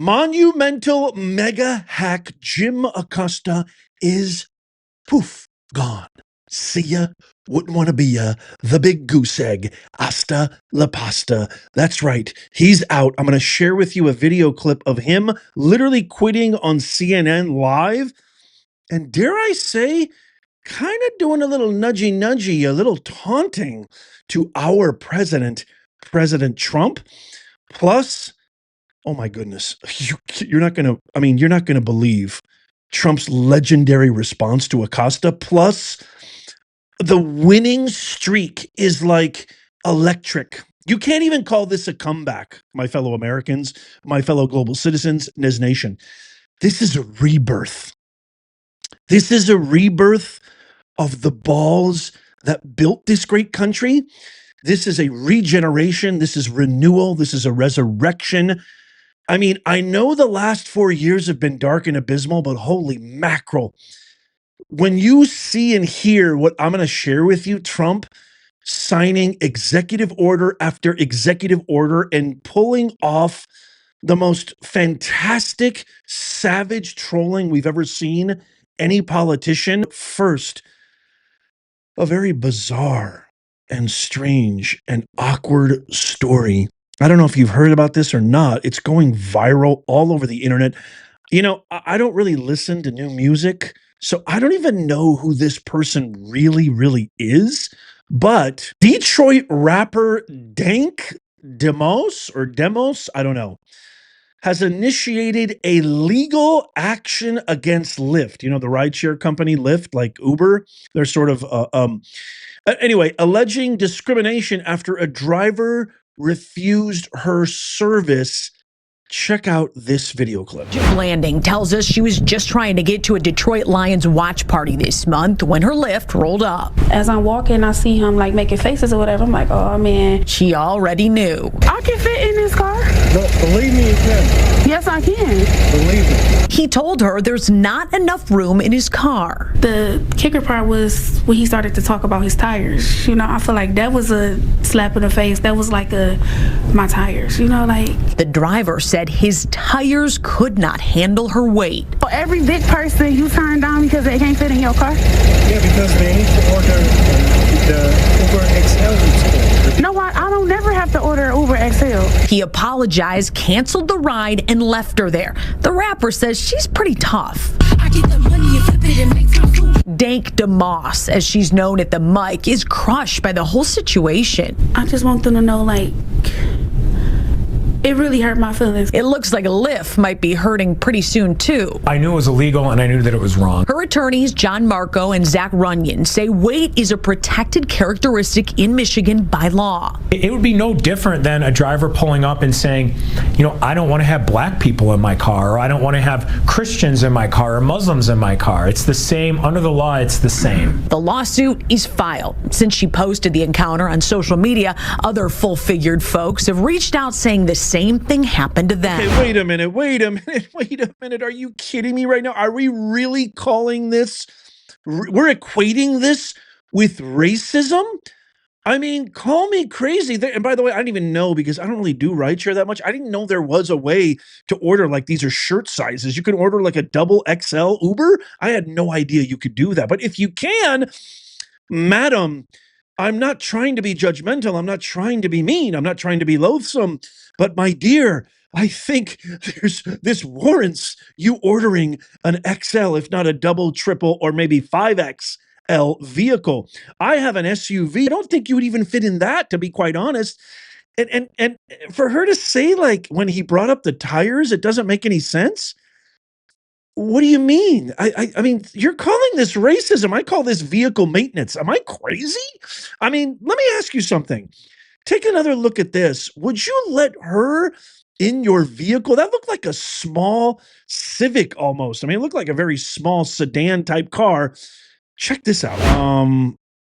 Monumental mega hack Jim Acosta is poof, gone. See ya. Wouldn't want to be ya. The big goose egg. Hasta la pasta. That's right. He's out. I'm going to share with you a video clip of him literally quitting on CNN Live. And dare I say, kind of doing a little nudgy, a little taunting to our president, President Trump. Plus, oh my goodness, you're not going to, you're not going to believe Trump's legendary response to Acosta. Plus, the winning streak is like electric. You can't even call this a comeback, my fellow Americans, my fellow global citizens, Nez Nation. This is a rebirth. This is a rebirth of the balls that built this great country. This is a regeneration. This is renewal. This is a resurrection. I know the last 4 years have been dark and abysmal, but holy mackerel. When you see and hear what I'm going to share with you, Trump signing executive order after executive order and pulling off the most fantastic, savage trolling we've ever seen any politician. First, a very bizarre and strange and awkward story. I don't know if you've heard about this or not. It's going viral all over the internet. I don't really listen to new music, so I don't even know who this person really is. But Detroit rapper Dank Demos, I don't know, has initiated a legal action against Lyft. The rideshare company Lyft, like Uber. They're sort of anyway, alleging discrimination after a driver refused her service. Check out this video clip. Jim Landing tells us she was just trying to get to a Detroit Lions watch party this month when her Lyft rolled up. As I'm walking, I see him like making faces or whatever. I'm like, oh man. She already knew. I can fit in this car. No, believe me, you can. Yes, I can. Believe me. He told her there's not enough room in his car. The kicker part was when he started to talk about his tires. I feel like that was a slap in the face. That was like my tires, like. The driver said his tires could not handle her weight. For every big person you turn down because they can't fit in your car? Yeah, because they need to order the Uber XL. No, I don't never have to order Uber XL. He apologized, canceled the ride, and left her there. The rapper says she's pretty tough. I get the money and flip it and make some food. Dank DeMoss, as she's known at the mic, is crushed by the whole situation. I just want them to know, it really hurt my feelings. It looks like Lyft might be hurting pretty soon, too. I knew it was illegal, and I knew that it was wrong. Her attorneys, John Marco and Zach Runyon, say weight is a protected characteristic in Michigan by law. It would be no different than a driver pulling up and saying, I don't want to have black people in my car, or I don't want to have Christians in my car, or Muslims in my car. It's the same. Under the law, it's the same. The lawsuit is filed. Since she posted the encounter on social media, other full-figured folks have reached out saying the same thing happened to them. Okay, wait a minute. Are you kidding me right now? Are we really calling this, we're equating this with racism? Call me crazy. And by the way, I didn't even know, because I don't really do rideshare that much. I didn't know there was a way to order, like, these are shirt sizes. You can order like a double XL Uber. I had no idea you could do that. But if you can, madam, I'm not trying to be judgmental. I'm not trying to be mean. I'm not trying to be loathsome. But my dear, I think this warrants you ordering an XL, if not a double, triple, or maybe 5XL vehicle. I have an SUV. I don't think you would even fit in that, to be quite honest. And for her to say, like, when he brought up the tires, it doesn't make any sense. What do you mean? I mean, you're calling this racism. I call this vehicle maintenance. Am I crazy? Let me ask you something. Take another look at this. Would you let her in your vehicle? That looked like a small Civic almost. It looked like a very small sedan type car. Check this out.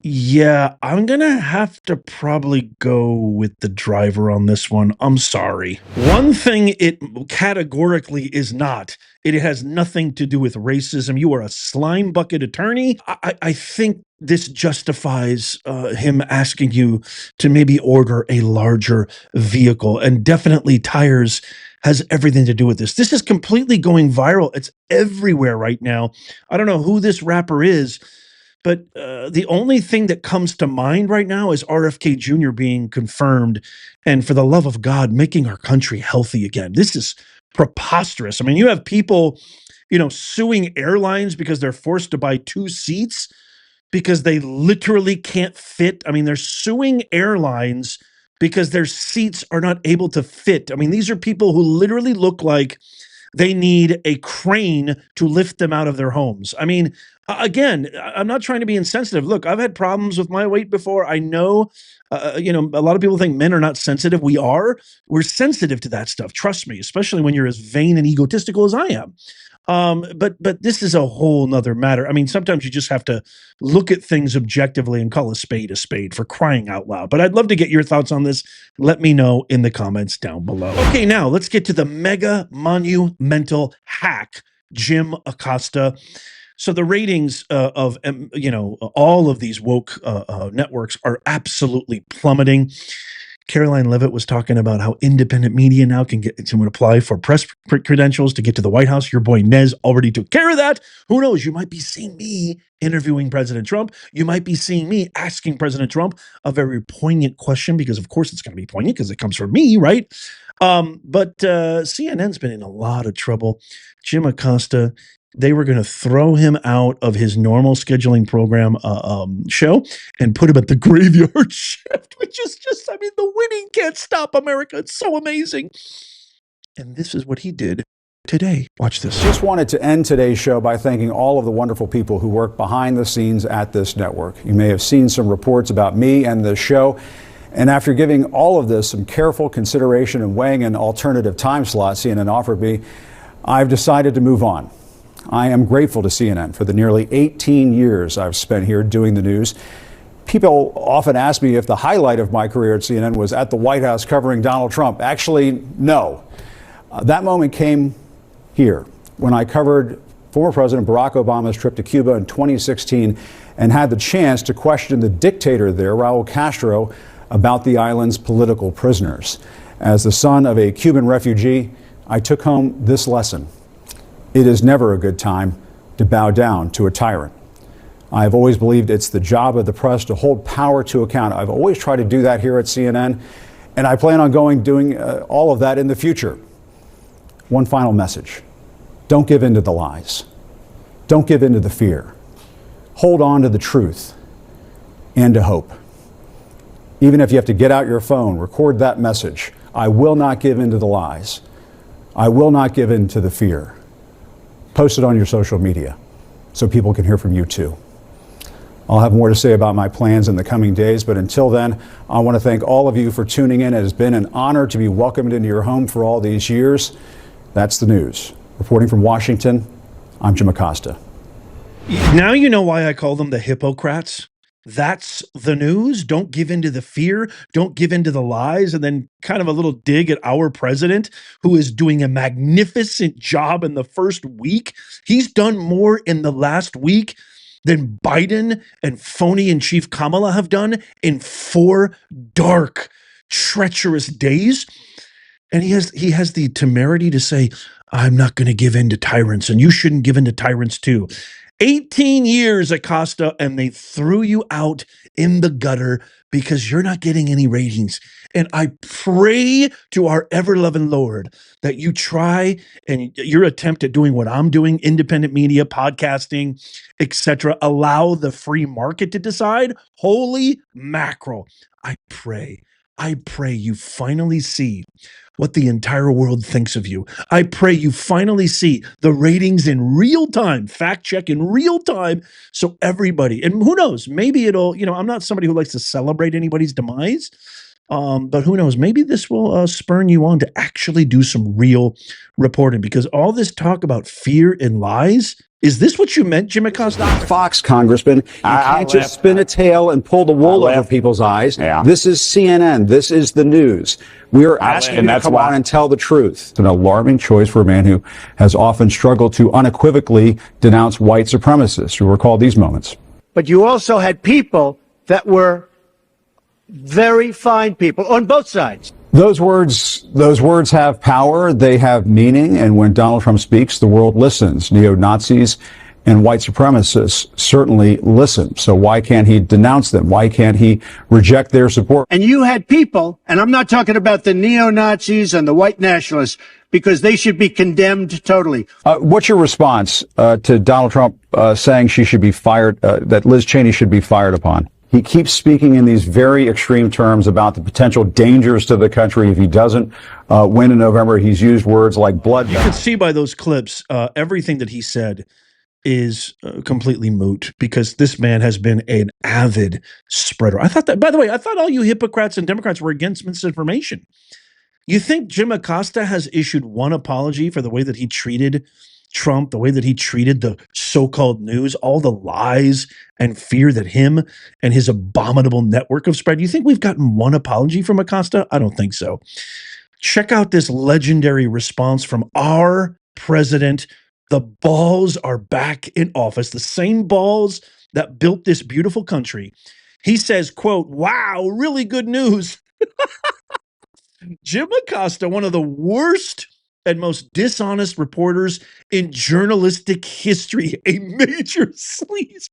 Yeah, I'm gonna have to probably go with the driver on this one. I'm sorry. One thing it categorically is not. It has nothing to do with racism. You are a slime bucket attorney. I think this justifies him asking you to maybe order a larger vehicle, and definitely tires has everything to do with this. This is completely going viral. It's everywhere right now. I don't know who this rapper is, but the only thing that comes to mind right now is RFK Jr. being confirmed, and for the love of God, making our country healthy again. This is preposterous. I mean, you have people, suing airlines because they're forced to buy two seats because they literally can't fit. I mean, they're suing airlines because their seats are not able to fit. I mean, these are people who literally look like they need a crane to lift them out of their homes. I mean, again, I'm not trying to be insensitive. Look, I've had problems with my weight before. I know, a lot of people think men are not sensitive. We are. We're sensitive to that stuff. Trust me, especially when you're as vain and egotistical as I am. But this is a whole nother matter. I mean, sometimes you just have to look at things objectively and call a spade for crying out loud. But I'd love to get your thoughts on this. Let me know in the comments down below. Okay, now let's get to the mega monumental hack, Jim Acosta. So the ratings of all of these woke networks are absolutely plummeting. Caroline Levitt was talking about how independent media now can apply for press credentials to get to the White House. Your boy Nez already took care of that. Who knows? You might be seeing me interviewing President Trump. You might be seeing me asking President Trump a very poignant question, because of course it's going to be poignant because it comes from me, right? But CNN's been in a lot of trouble. Jim Acosta, they were going to throw him out of his normal scheduling program show and put him at the graveyard shift, which is just, I mean, the winning can't stop America. It's so amazing. And this is what he did today. Watch this. Just wanted to end today's show by thanking all of the wonderful people who work behind the scenes at this network. You may have seen some reports about me and the show. And after giving all of this some careful consideration and weighing an alternative time slot CNN offered me, I've decided to move on. I am grateful to CNN for the nearly 18 years I've spent here doing the news. People often ask me if the highlight of my career at CNN was at the White House covering Donald Trump. Actually, no. That moment came here when I covered former President Barack Obama's trip to Cuba in 2016 and had the chance to question the dictator there, Raul Castro, about the island's political prisoners. As the son of a Cuban refugee, I took home this lesson. It is never a good time to bow down to a tyrant. I've always believed it's the job of the press to hold power to account. I've always tried to do that here at CNN, and I plan on doing all of that in the future. One final message. Don't give in to the lies. Don't give in to the fear. Hold on to the truth and to hope. Even if you have to get out your phone, record that message. I will not give in to the lies. I will not give in to the fear. Post it on your social media so people can hear from you too. I'll have more to say about my plans in the coming days, but until then, I want to thank all of you for tuning in. It has been an honor to be welcomed into your home for all these years. That's the news. Reporting from Washington, I'm Jim Acosta. Now you know why I call them the Hippocrats. That's the news. Don't give in to the fear. Don't give in to the lies. And then kind of a little dig at our president, who is doing a magnificent job in the first week. He's done more in the last week than Biden and phony in chief Kamala have done in 4 dark, treacherous days. And he has the temerity to say, I'm not going to give in to tyrants, and you shouldn't give in to tyrants too. 18 years, Acosta, and they threw you out in the gutter because you're not getting any ratings. And I pray to our ever-loving Lord that you try and your attempt at doing what I'm doing, independent media, podcasting, etc., allow the free market to decide. Holy mackerel. I pray you finally see what the entire world thinks of you. I pray you finally see the ratings in real time, fact check in real time, so everybody, and who knows, maybe it'll, I'm not somebody who likes to celebrate anybody's demise, but who knows, maybe this will spurn you on to actually do some real reporting, because all this talk about fear and lies, Is this what you meant, Jim Acosta? Fox, Congressman. You can't just spin a tail and pull the wool over people's eyes. Yeah. This is CNN. This is the news. We are asking you to come on and tell the truth. It's an alarming choice for a man who has often struggled to unequivocally denounce white supremacists. You recall these moments. But you also had people that were very fine people on both sides. Those words have power. They have meaning. And when Donald Trump speaks, the world listens. Neo-Nazis and white supremacists certainly listen. So why can't he denounce them? Why can't he reject their support? And you had people, and I'm not talking about the neo-Nazis and the white nationalists, because they should be condemned totally. What's your response to Donald Trump saying she should be fired, that Liz Cheney should be fired upon? He keeps speaking in these very extreme terms about the potential dangers to the country if he doesn't win in November. He's used words like bloodbath. You can see by those clips, everything that he said is completely moot, because this man has been an avid spreader. I thought that, by the way, I thought all you Hippocrats and Democrats were against misinformation. You think Jim Acosta has issued one apology for the way that he treated Trump, the way that he treated the so-called news, all the lies and fear that him and his abominable network have spread? You think we've gotten one apology from Acosta? I don't think so. Check out this legendary response from our president. The balls are back in office, the same balls that built this beautiful country. He says, quote, "Wow, really good news." Jim Acosta, one of the worst and most dishonest reporters in journalistic history, a major sleazebag.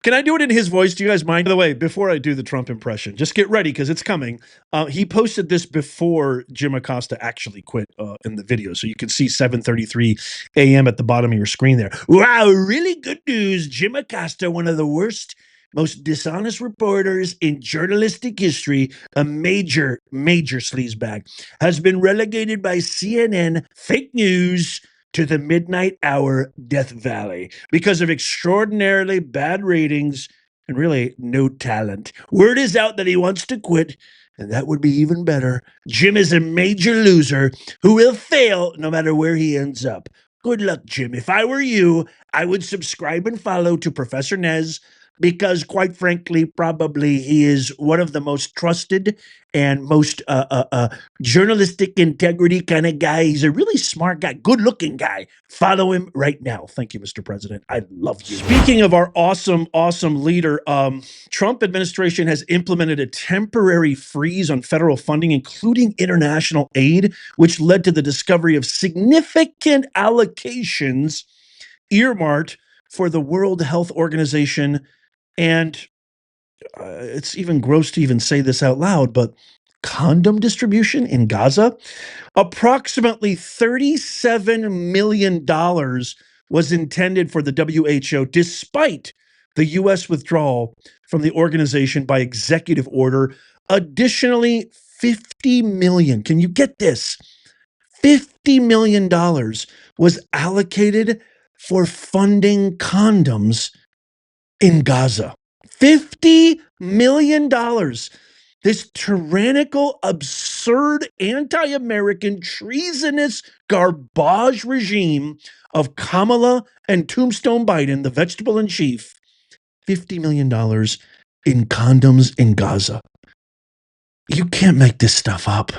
Can I do it in his voice? Do you guys mind? By the way, before I do the Trump impression, just get ready because it's coming. He posted this before Jim Acosta actually quit in the video. So you can see 7:33 a.m. at the bottom of your screen there. Wow, really good news. Jim Acosta, one of the worst, most dishonest reporters in journalistic history, a major sleazebag, has been relegated by CNN fake news to the midnight hour Death Valley because of extraordinarily bad ratings and really no talent. Word is out that he wants to quit, and that would be even better. Jim is a major loser who will fail no matter where he ends up. Good luck, Jim. If I were you, I would subscribe and follow to Professor Nez, because quite frankly, probably he is one of the most trusted and most journalistic integrity kind of guy. He's a really smart guy, good looking guy. Follow him right now. Thank you, Mr. President. I love you. Speaking of our awesome leader, Trump administration has implemented a temporary freeze on federal funding, including international aid, which led to the discovery of significant allocations earmarked for the World Health Organization. And it's even gross to even say this out loud, but condom distribution in Gaza, approximately $37 million was intended for the WHO, despite the U.S. withdrawal from the organization by executive order. Additionally, $50 million, can you get this? $50 million was allocated for funding condoms in Gaza. $50 million. This tyrannical, absurd, anti-American, treasonous garbage regime of Kamala and Tombstone Biden, the vegetable in chief, $50 million in condoms in Gaza. You can't make this stuff up,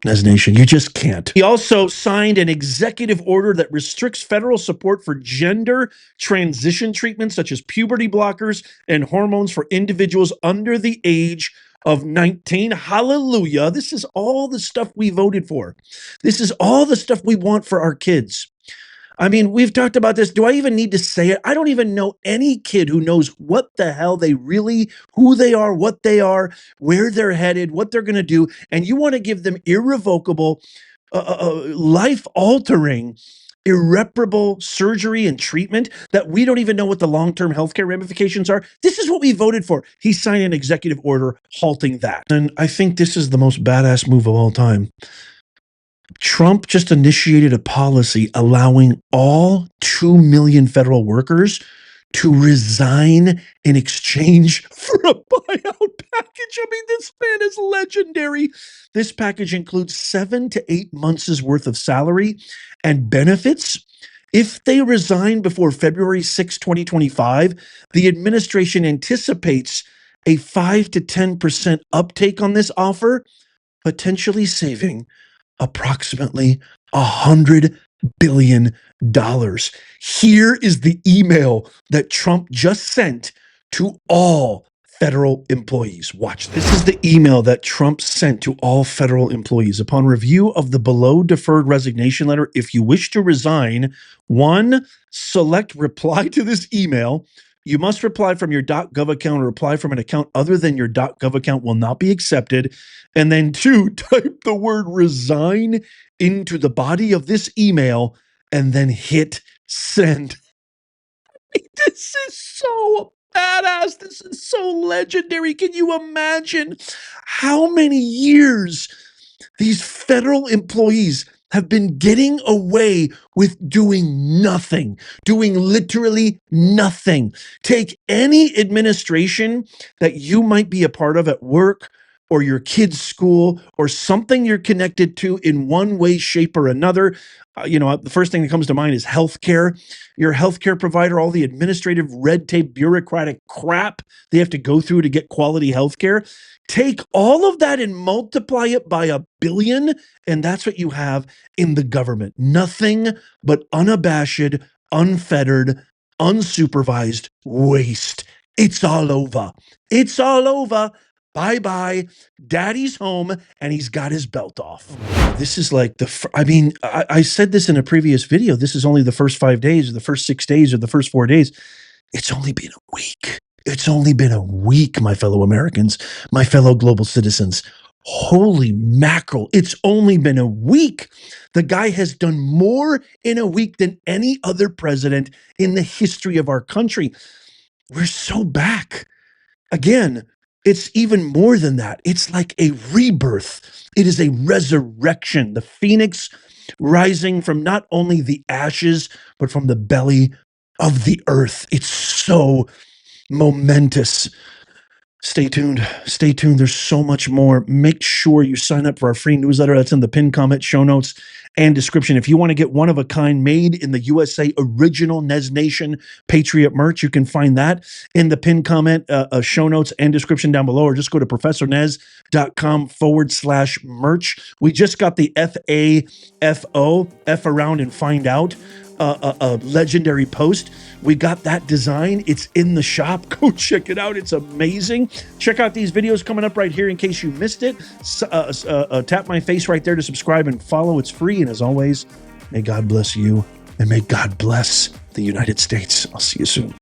Nez Nation. You just can't. He also signed an executive order that restricts federal support for gender transition treatments such as puberty blockers and hormones for individuals under the age of 19. Hallelujah. This is all the stuff we voted for. This is all the stuff we want for our kids. I mean, we've talked about this. Do I even need to say it? I don't even know any kid who knows what the hell who they are, what they are, where they're headed, what they're going to do. And you want to give them irrevocable, life-altering, irreparable surgery and treatment that we don't even know what the long-term healthcare ramifications are. This is what we voted for. He signed an executive order halting that. And I think this is the most badass move of all time. Trump just initiated a policy allowing all 2 million federal workers to resign in exchange for a buyout package. I mean, this man is legendary. This package includes 7 to 8 months' worth of salary and benefits If they resign before February 6, 2025, the administration anticipates a 5 to 10% uptake on this offer, potentially saving approximately $100 billion. Here is the email that Trump just sent to all federal employees. Watch this. This is the email that Trump sent to all federal employees. Upon review of the below deferred resignation letter, if you wish to resign, 1, select reply to this email. You must reply from your .gov account or reply from an account other than your .gov account will not be accepted. And then 2, type the word resign into the body of this email and then hit send. This is so badass. This is so legendary. Can you imagine how many years these federal employees have been getting away with doing nothing, doing literally nothing? Take any administration that you might be a part of at work or your kid's school or something you're connected to in one way, shape, or another. The first thing that comes to mind is healthcare. Your healthcare provider, all the administrative red tape, bureaucratic crap they have to go through to get quality healthcare. Take all of that and multiply it by 1 billion, and that's what you have in the government. Nothing but unabashed, unfettered, unsupervised waste. It's all over. It's all over. Bye-bye. Daddy's home, and he's got his belt off. This is like I said this in a previous video. This is only the first 5 days or the first 6 days or the first 4 days. It's only been a week. It's only been a week, my fellow Americans, my fellow global citizens. Holy mackerel. It's only been a week. The guy has done more in a week than any other president in the history of our country. We're so back. Again, it's even more than that. It's like a rebirth. It is a resurrection. The phoenix rising from not only the ashes, but from the belly of the earth. It's so momentous. Stay tuned. Stay tuned. There's so much more. Make sure you sign up for our free newsletter. That's in the pinned comment, show notes, and description. If you want to get one of a kind made in the USA original Nez Nation Patriot merch, you can find that in the pinned comment, show notes, and description down below, or just go to professornez.com/merch. We just got the FAFO, F around and find out, a legendary post. We got that design. It's in the shop. Go check it out. It's amazing. Check out these videos coming up right here in case you missed it. Tap my face right there to subscribe and follow. It's free. And as always, may God bless you and may God bless the United States. I'll see you soon.